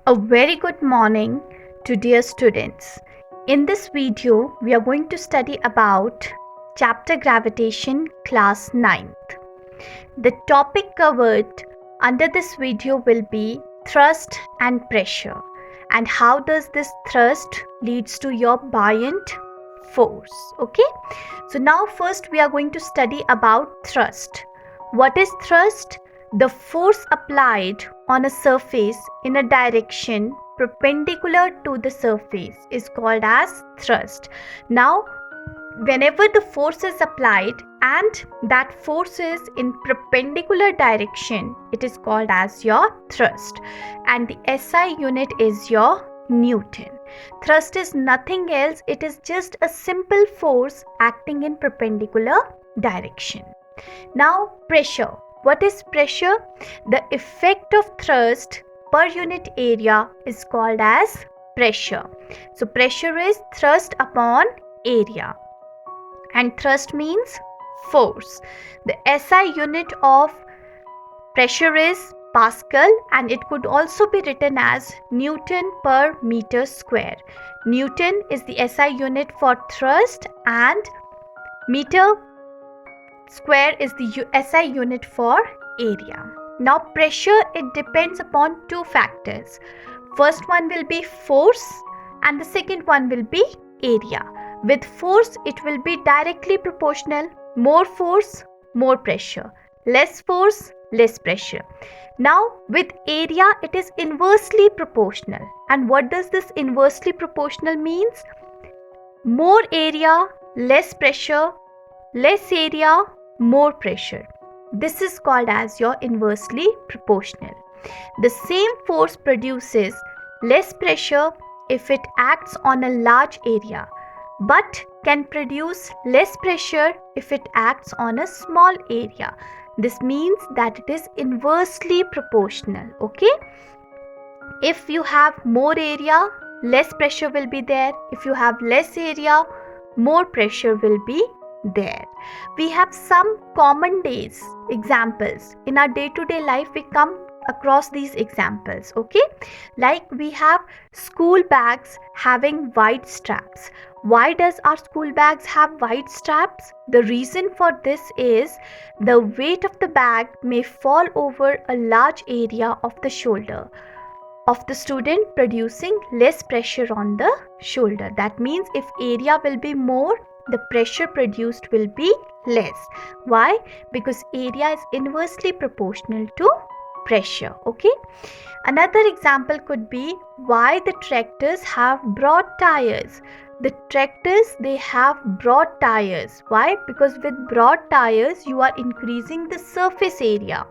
A very good morning to dear students. In this video, we are going to study about chapter Gravitation class 9th. The topic covered under this video will be thrust and pressure, and how does this thrust leads to your buoyant force. Okay, so now first we are going to study about thrust. What is thrust? The force applied on a surface in a direction perpendicular to the surface is called as thrust. Now, whenever the force is applied and that force is in perpendicular direction, it is called as your thrust, and the SI unit is your Newton. Thrust is nothing else, it is just a simple force acting in perpendicular direction. Now, pressure. What is pressure? The effect of thrust per unit area is called as pressure. So pressure is thrust upon area, and thrust means force. The SI unit of pressure is Pascal, and it could also be written as Newton per meter square. Newton is the SI unit for thrust and meter square is the SI unit for area. Now pressure, it depends upon two factors. First one will be force and the second one will be area. With force, it will be directly proportional. More force, more pressure. Less force, less pressure. Now with area, it is inversely proportional. And what does this inversely proportional means? More area, less pressure. Less area, more pressure. This is called as your inversely proportional. The same force produces less pressure if it acts on a large area, but can produce less pressure if it acts on a small area. This means that it is inversely proportional. Okay? If you have more area, less pressure will be there. If you have less area, more pressure will be there. We have some common days examples in our day-to-day life. We come across these examples. Okay, like we have school bags having white straps. Why does our school bags have white straps? The reason for this is the weight of the bag may fall over a large area of the shoulder of the student, producing less pressure on the shoulder. That means if area will be more, the pressure produced will be less. Why? Because area is inversely proportional to pressure. Okay. Another example could be why the tractors have broad tires. The tractors, they have broad tires. Why? Because with broad tires, you are increasing the surface area.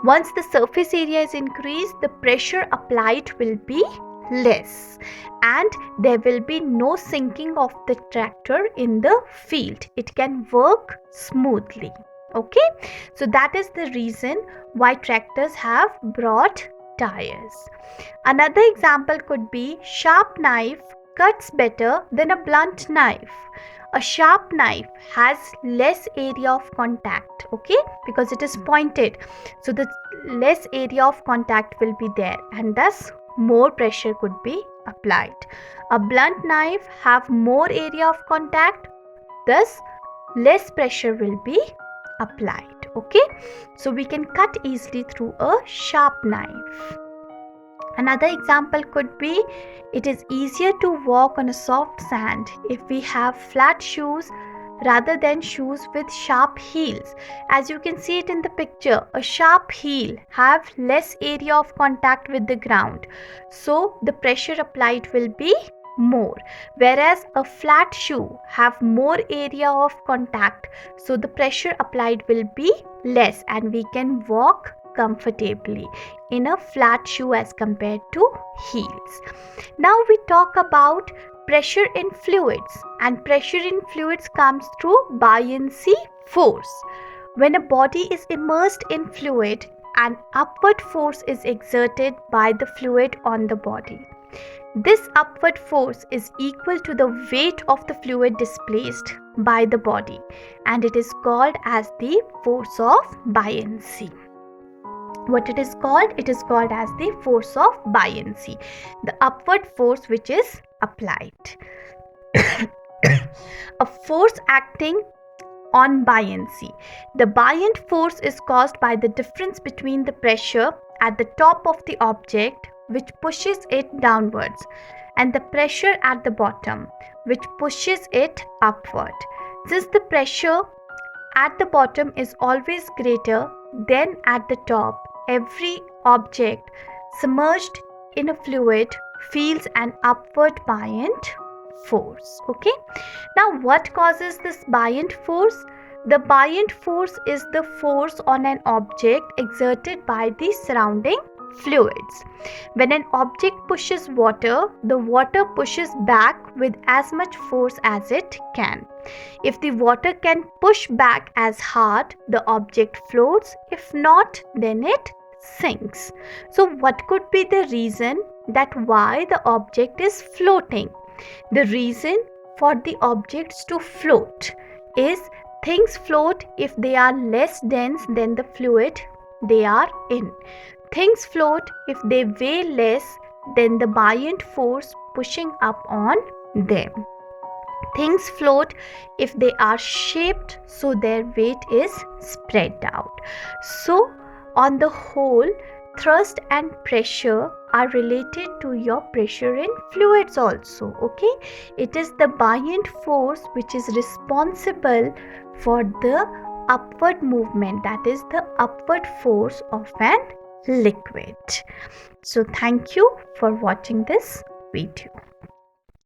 Once the surface area is increased, the pressure applied will be less, and there will be no sinking of the tractor in the field. It can work smoothly. Okay, so that is the reason why tractors have broad tires. Another example could be sharp knife cuts better than a blunt knife. A sharp knife has less area of contact, okay, because it is pointed, so the less area of contact will be there, and thus more pressure could be applied. A blunt knife have more area of contact, thus less pressure will be applied. Okay, so we can cut easily through a sharp knife. Another example could be it is easier to walk on a soft sand if we have flat shoes rather than shoes with sharp heels. As you can see it in the picture, a sharp heel have less area of contact with the ground, so the pressure applied will be more, whereas a flat shoe have more area of contact, so the pressure applied will be less, and we can walk comfortably in a flat shoe as compared to heels. Now we talk about pressure in fluids, and pressure in fluids comes through buoyancy force. When a body is immersed in fluid, an upward force is exerted by the fluid on the body. This upward force is equal to the weight of the fluid displaced by the body, and it is called as the force of buoyancy. What it is called? It is called as the force of buoyancy, the upward force which is applied. A force acting on buoyancy. The buoyant force is caused by the difference between the pressure at the top of the object, which pushes it downwards, and the pressure at the bottom, which pushes it upward. Since the pressure at the bottom is always greater than at the top, every object submerged in a fluid feels an upward buoyant force. Okay, now what causes this buoyant force? The buoyant force is the force on an object exerted by the surrounding fluids. When an object pushes water, the water pushes back with as much force as it can. If the water can push back as hard, the object floats. If not, then it sinks. So what could be the reason that why the object is floating? The reason for the objects to float is things float if they are less dense than the fluid they are in. Things float if they weigh less than the buoyant force pushing up on them. Things float if they are shaped so their weight is spread out. So, on the whole, thrust and pressure are related to your pressure in fluids also. Okay, it is the buoyant force which is responsible for the upward movement, that is the upward force of an liquid. So thank you for watching this video.